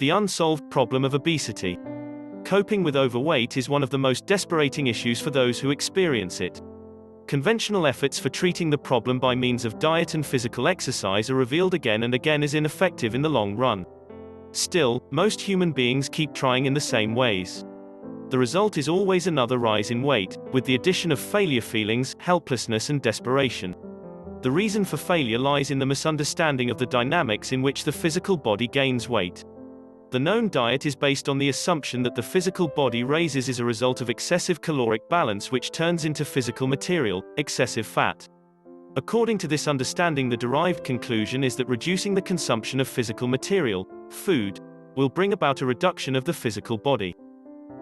The unsolved problem of obesity. Coping with overweight is one of the most desperating issues for those who experience it. Conventional efforts for treating the problem by means of diet and physical exercise are revealed again and again as ineffective in the long run. Still, most human beings keep trying in the same ways. The result is always another rise in weight, with the addition of failure feelings, helplessness and desperation. The reason for failure lies in the misunderstanding of the dynamics in which the physical body gains weight. The known diet is based on the assumption that the physical body raises as a result of excessive caloric balance, which turns into physical material, excessive fat. According to this understanding, the derived conclusion is that reducing the consumption of physical material, food, will bring about a reduction of the physical body.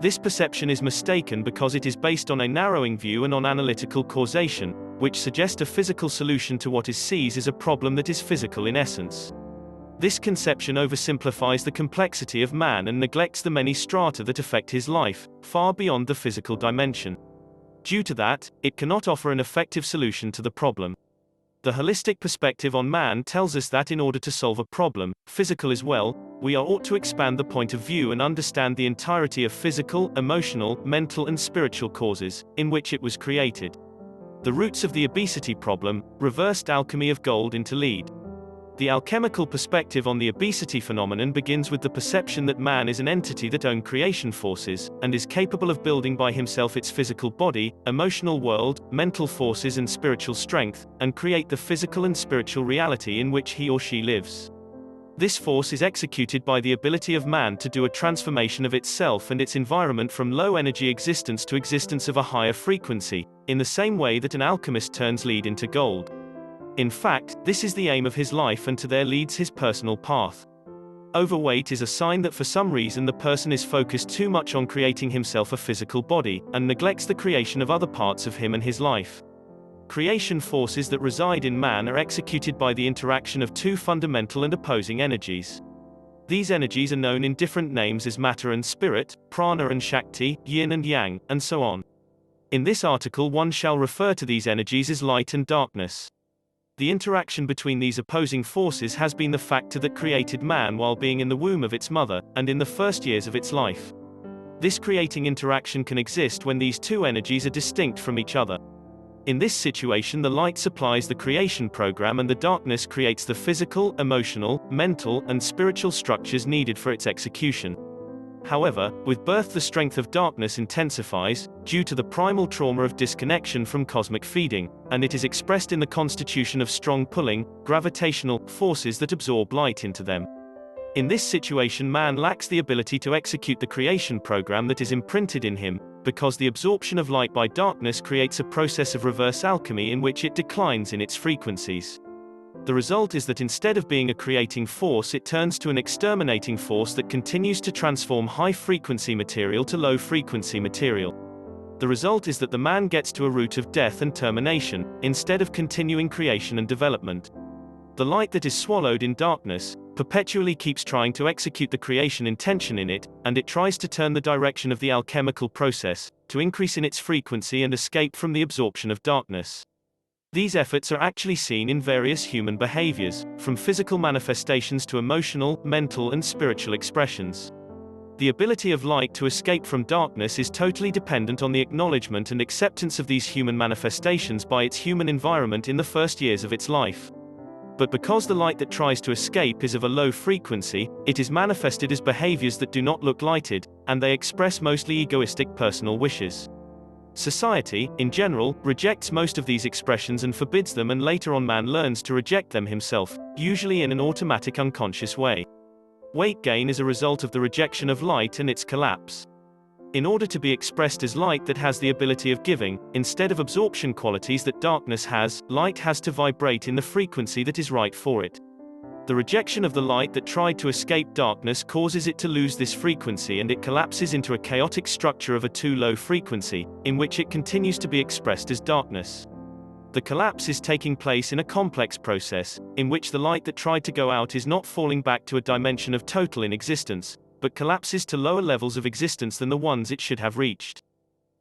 This perception is mistaken because it is based on a narrowing view and on analytical causation, which suggest a physical solution to what is seized as a problem that is physical in essence. This conception oversimplifies the complexity of man and neglects the many strata that affect his life, far beyond the physical dimension. Due to that, it cannot offer an effective solution to the problem. The holistic perspective on man tells us that in order to solve a problem, physical as well, we ought to expand the point of view and understand the entirety of physical, emotional, mental and spiritual causes, in which it was created. The roots of the obesity problem, reversed alchemy of gold into lead. The alchemical perspective on the obesity phenomenon begins with the perception that man is an entity that owns creation forces, and is capable of building by himself its physical body, emotional world, mental forces and spiritual strength, and create the physical and spiritual reality in which he or she lives. This force is executed by the ability of man to do a transformation of itself and its environment from low-energy existence to existence of a higher frequency, in the same way that an alchemist turns lead into gold. In fact, this is the aim of his life, and to there leads his personal path. Overweight is a sign that for some reason the person is focused too much on creating himself a physical body, and neglects the creation of other parts of him and his life. Creation forces that reside in man are executed by the interaction of two fundamental and opposing energies. These energies are known in different names as matter and spirit, prana and shakti, yin and yang, and so on. In this article one shall refer to these energies as light and darkness. The interaction between these opposing forces has been the factor that created man while being in the womb of its mother, and in the first years of its life. This creating interaction can exist when these two energies are distinct from each other. In this situation, the light supplies the creation program and the darkness creates the physical, emotional, mental, and spiritual structures needed for its execution. However, with birth the strength of darkness intensifies, due to the primal trauma of disconnection from cosmic feeding, and it is expressed in the constitution of strong pulling, gravitational forces that absorb light into them. In this situation man lacks the ability to execute the creation program that is imprinted in him, because the absorption of light by darkness creates a process of reverse alchemy in which it declines in its frequencies. The result is that instead of being a creating force, it turns to an exterminating force that continues to transform high-frequency material to low-frequency material. The result is that the man gets to a root of death and termination, instead of continuing creation and development. The light that is swallowed in darkness perpetually keeps trying to execute the creation intention in it, and it tries to turn the direction of the alchemical process, to increase in its frequency and escape from the absorption of darkness. These efforts are actually seen in various human behaviors, from physical manifestations to emotional, mental and spiritual expressions. The ability of light to escape from darkness is totally dependent on the acknowledgement and acceptance of these human manifestations by its human environment in the first years of its life. But because the light that tries to escape is of a low frequency, it is manifested as behaviors that do not look lighted, and they express mostly egoistic personal wishes. Society, in general, rejects most of these expressions and forbids them, and later on man learns to reject them himself, usually in an automatic unconscious way. Weight gain is a result of the rejection of light and its collapse. In order to be expressed as light that has the ability of giving, instead of absorption qualities that darkness has, light has to vibrate in the frequency that is right for it. The rejection of the light that tried to escape darkness causes it to lose this frequency, and it collapses into a chaotic structure of a too low frequency, in which it continues to be expressed as darkness. The collapse is taking place in a complex process, in which the light that tried to go out is not falling back to a dimension of total inexistence, but collapses to lower levels of existence than the ones it should have reached.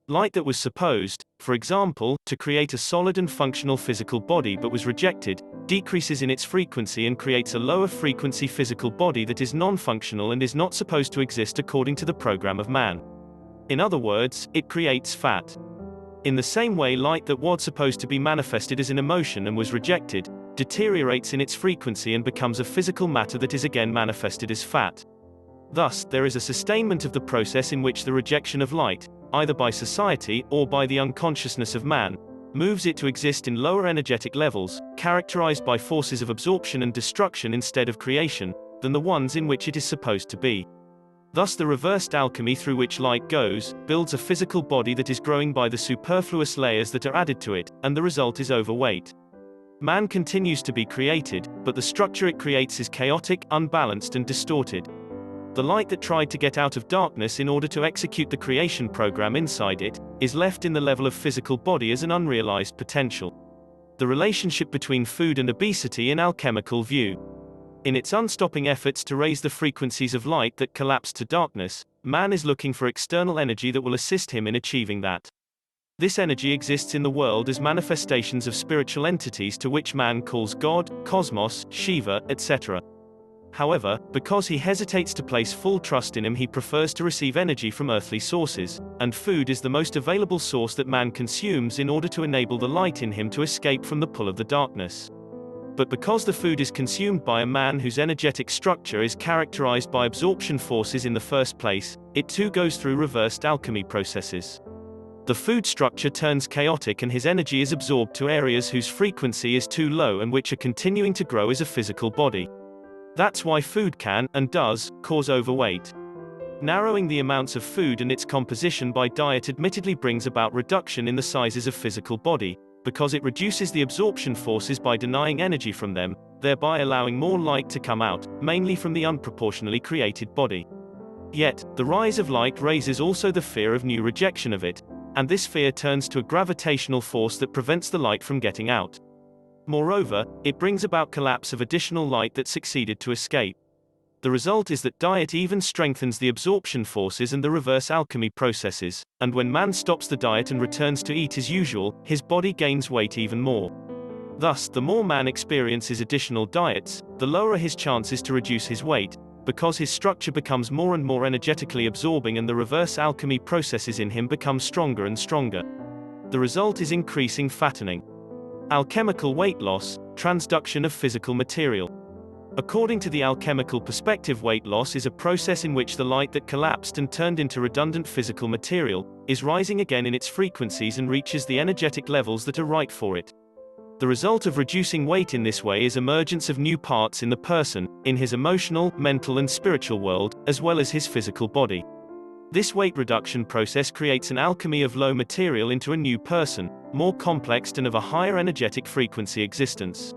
Light that was supposed, for example, to create a solid and functional physical body but was rejected, decreases in its frequency and creates a lower frequency physical body that is non-functional and is not supposed to exist according to the program of man. In other words, it creates fat. In the same way, light that was supposed to be manifested as an emotion and was rejected, deteriorates in its frequency and becomes a physical matter that is again manifested as fat. Thus, there is a sustainment of the process in which the rejection of light, either by society or by the unconsciousness of man, moves it to exist in lower energetic levels, characterized by forces of absorption and destruction instead of creation, than the ones in which it is supposed to be. Thus the reversed alchemy through which light goes, builds a physical body that is growing by the superfluous layers that are added to it, and the result is overweight. Man continues to be created, but the structure it creates is chaotic, unbalanced and distorted. The light that tried to get out of darkness in order to execute the creation program inside it, is left in the level of physical body as an unrealized potential. The relationship between food and obesity in alchemical view. In its unstopping efforts to raise the frequencies of light that collapse to darkness, man is looking for external energy that will assist him in achieving that. This energy exists in the world as manifestations of spiritual entities to which man calls God, Cosmos, Shiva, etc. However, because he hesitates to place full trust in him, he prefers to receive energy from earthly sources, and food is the most available source that man consumes in order to enable the light in him to escape from the pull of the darkness. But because the food is consumed by a man whose energetic structure is characterized by absorption forces in the first place, it too goes through reversed alchemy processes. The food structure turns chaotic and his energy is absorbed to areas whose frequency is too low and which are continuing to grow as a physical body. That's why food can, and does, cause overweight. Narrowing the amounts of food and its composition by diet admittedly brings about reduction in the sizes of physical body, because it reduces the absorption forces by denying energy from them, thereby allowing more light to come out, mainly from the unproportionally created body. Yet, the rise of light raises also the fear of new rejection of it, and this fear turns to a gravitational force that prevents the light from getting out. Moreover, it brings about collapse of additional light that succeeded to escape. The result is that diet even strengthens the absorption forces and the reverse alchemy processes, and when man stops the diet and returns to eat as usual, his body gains weight even more. Thus, the more man experiences additional diets, the lower his chances to reduce his weight, because his structure becomes more and more energetically absorbing and the reverse alchemy processes in him become stronger and stronger. The result is increasing fattening. Alchemical weight loss, transduction of physical material. According to the alchemical perspective, weight loss is a process in which the light that collapsed and turned into redundant physical material is rising again in its frequencies and reaches the energetic levels that are right for it. The result of reducing weight in this way is emergence of new parts in the person, in his emotional, mental and spiritual world, as well as his physical body. This weight reduction process creates an alchemy of low material into a new person, more complex and of a higher energetic frequency existence.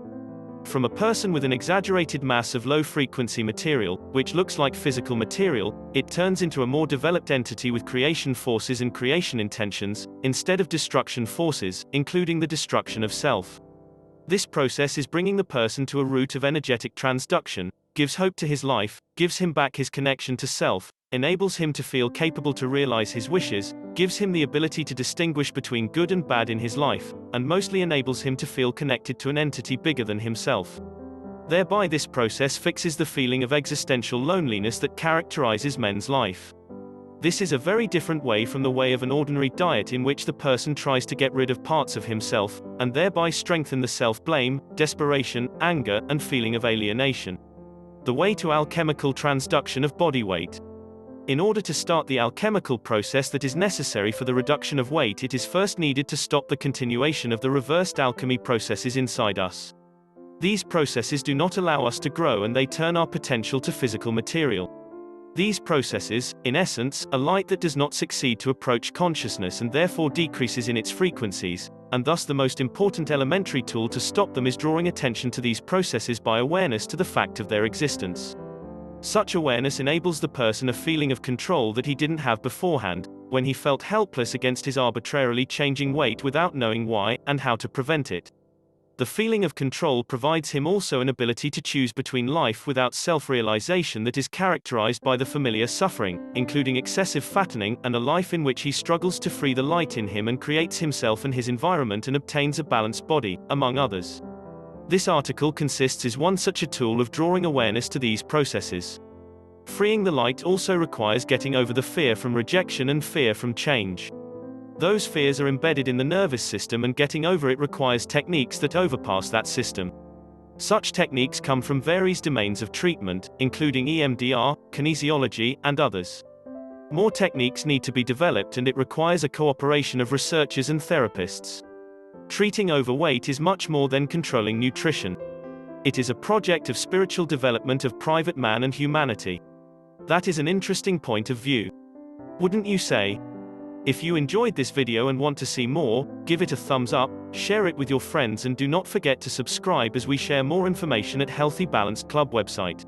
From a person with an exaggerated mass of low-frequency material, which looks like physical material, it turns into a more developed entity with creation forces and creation intentions, instead of destruction forces, including the destruction of self. This process is bringing the person to a root of energetic transduction, gives hope to his life, gives him back his connection to self, enables him to feel capable to realize his wishes, gives him the ability to distinguish between good and bad in his life, and mostly enables him to feel connected to an entity bigger than himself. Thereby this process fixes the feeling of existential loneliness that characterizes men's life. This is a very different way from the way of an ordinary diet in which the person tries to get rid of parts of himself, and thereby strengthen the self-blame, desperation, anger, and feeling of alienation. The way to alchemical transduction of body weight. In order to start the alchemical process that is necessary for the reduction of weight, it is first needed to stop the continuation of the reversed alchemy processes inside us. These processes do not allow us to grow and they turn our potential to physical material. These processes, in essence, are light that does not succeed to approach consciousness and therefore decreases in its frequencies, and thus the most important elementary tool to stop them is drawing attention to these processes by awareness to the fact of their existence. Such awareness enables the person a feeling of control that he didn't have beforehand, when he felt helpless against his arbitrarily changing weight without knowing why, and how to prevent it. The feeling of control provides him also an ability to choose between life without self-realization that is characterized by the familiar suffering, including excessive fattening, and a life in which he struggles to free the light in him and creates himself and his environment and obtains a balanced body, among others. This article consists is one such a tool of drawing awareness to these processes. Freeing the light also requires getting over the fear from rejection and fear from change. Those fears are embedded in the nervous system, and getting over it requires techniques that overpass that system. Such techniques come from various domains of treatment, including EMDR, kinesiology, and others. More techniques need to be developed, and it requires a cooperation of researchers and therapists. Treating overweight is much more than controlling nutrition. It is a project of spiritual development of private man and humanity. That is an interesting point of view. Wouldn't you say? If you enjoyed this video and want to see more, give it a thumbs up, share it with your friends, and do not forget to subscribe as we share more information at Healthy Balanced Club website.